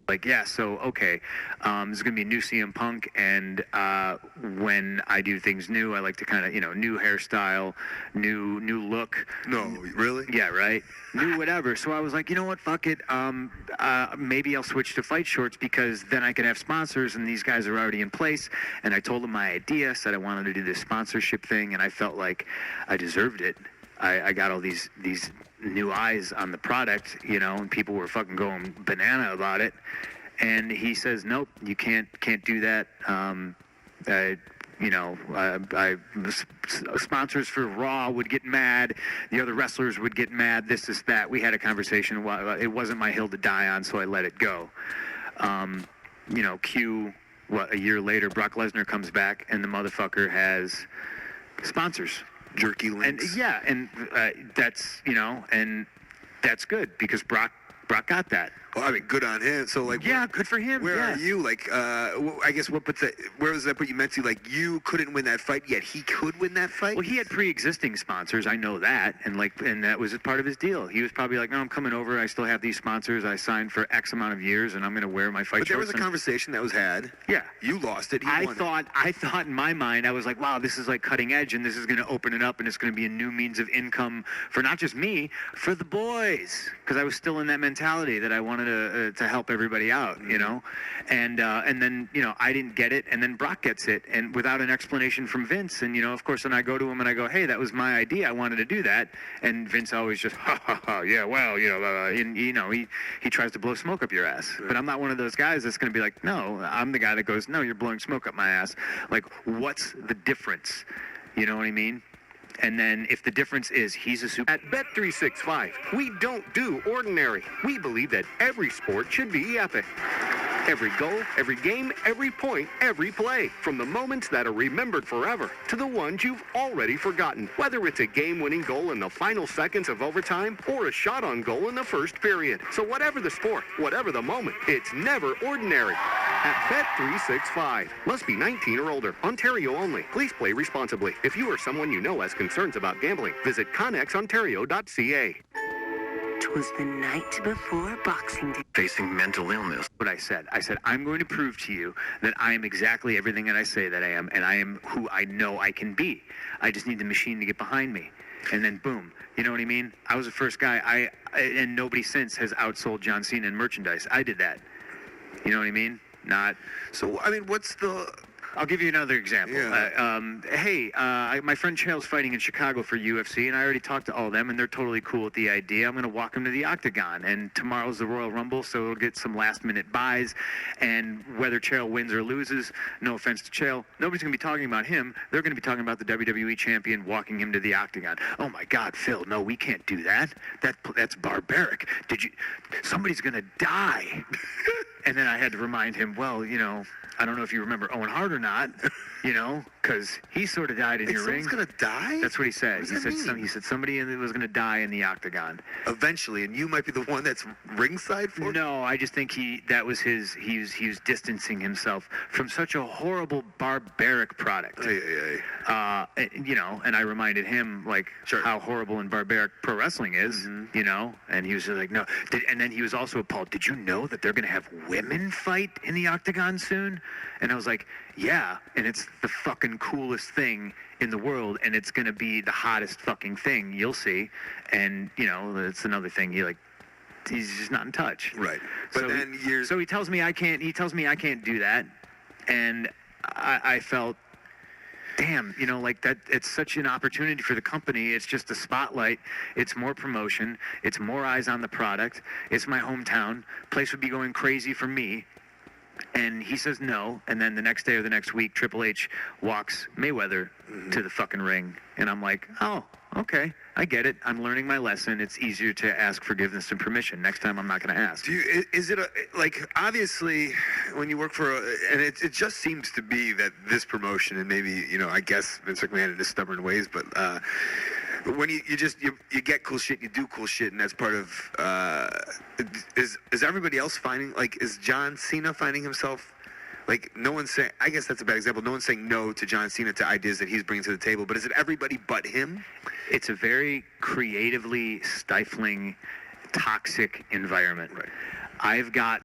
Like, yeah, so, okay, there's going to be a new CM Punk, and when I do things new, I like to kind of, new hairstyle, new look. No, really? Yeah, right? New whatever. So I was like, you know what, fuck it. Maybe I'll switch to fight shorts because then I can have sponsors, and these guys are already in place. And I told them my idea, said I wanted to do this sponsorship thing, and I felt like I deserved it. I got all these new eyes on the product, and people were fucking going banana about it. And he says, nope, you can't do that. Sponsors for Raw would get mad. The other wrestlers would get mad. This, that. We had a conversation. It wasn't my hill to die on, so I let it go. A year later, Brock Lesnar comes back, and the motherfucker has sponsors. Jerky links. And that's, and that's good because Brock got that. Well, I mean, good on him. So, like, yeah, good for him. Where are you? Like, I guess where does that put you mentally? Like, you couldn't win that fight, yet he could win that fight. Well, he had pre-existing sponsors. I know that, and that was part of his deal. He was probably like, no, I'm coming over. I still have these sponsors. I signed for X amount of years, and I'm going to wear my fight shorts. But there was a conversation that was had. Yeah. You lost it. I thought in my mind, I was like, wow, this is like cutting edge, and this is going to open it up, and it's going to be a new means of income for not just me, for the boys, because I was still in that mentality that I wanted to help everybody out, and then I didn't get it, and then Brock gets it, and without an explanation from Vince, and of course, then I go to him and I go, hey, that was my idea, I wanted to do that, and Vince always just yeah, well, he tries to blow smoke up your ass, but I'm not one of those guys that's going to be like, no, I'm the guy that goes, no, you're blowing smoke up my ass. Like, what's the difference? You know what I mean? And then if the difference is he's a super... At Bet365, we don't do ordinary. We believe that every sport should be epic. Every goal, every game, every point, every play. From the moments that are remembered forever to the ones you've already forgotten. Whether it's a game-winning goal in the final seconds of overtime or a shot on goal in the first period. So whatever the sport, whatever the moment, it's never ordinary. At Bet365. Must be 19 or older. Ontario only. Please play responsibly. If you or someone you know has concerns about gambling, visit connexontario.ca. 'Twas the night before Boxing Day. Facing mental illness. What I said, I'm going to prove to you that I am exactly everything that I say that I am, and I am who I know I can be. I just need the machine to get behind me. And then boom, you know what I mean? I was the first guy, and nobody since has outsold John Cena in merchandise. I did that. You know what I mean? Not. So, I mean, what's the... I'll give you another example. Yeah. My friend Chael's fighting in Chicago for UFC, and I already talked to all of them, and they're totally cool with the idea. I'm going to walk him to the Octagon, and tomorrow's the Royal Rumble, so we'll get some last-minute buys, and whether Chael wins or loses, no offense to Chael, nobody's going to be talking about him. They're going to be talking about the WWE champion walking him to the Octagon. Oh, my God, Phil, no, we can't do that. That's barbaric. Somebody's going to die. And then I had to remind him, well, I don't know if you remember Owen Hart or not, because he sort of died in your ring. Someone's going to die? That's what he said. What does that mean? He said somebody was going to die in the Octagon. Eventually, and you might be the one that's ringside for it? No, I just think he was distancing himself from such a horrible, barbaric product. And I reminded him, how horrible and barbaric pro wrestling is, and he was just like, no. And then he was also appalled, did you know that they're going to have women fight in the Octagon soon? And I was like, yeah, and it's the fucking coolest thing in the world, and it's going to be the hottest fucking thing, you'll see. And, it's another thing, he's just not in touch. Right. But so he tells me I can't do that, and I felt, damn, that it's such an opportunity for the company. It's just a spotlight. It's more promotion. It's more eyes on the product. It's my hometown. Place would be going crazy for me. And he says no, and then the next day or the next week, Triple H walks Mayweather to the fucking ring. And I'm like, oh, okay, I get it. I'm learning my lesson. It's easier to ask forgiveness and permission. Next time, I'm not going to ask. Is it obviously, when you work for, and it just seems to be that this promotion, and maybe, I guess Vince McMahon in his stubborn ways, but when you get cool shit, you do cool shit, and that's part of, is everybody else finding, is John Cena finding himself, no one's saying, I guess that's a bad example, no one's saying no to John Cena, to ideas that he's bringing to the table, but is it everybody but him? It's a very creatively stifling, toxic environment. Right. I've got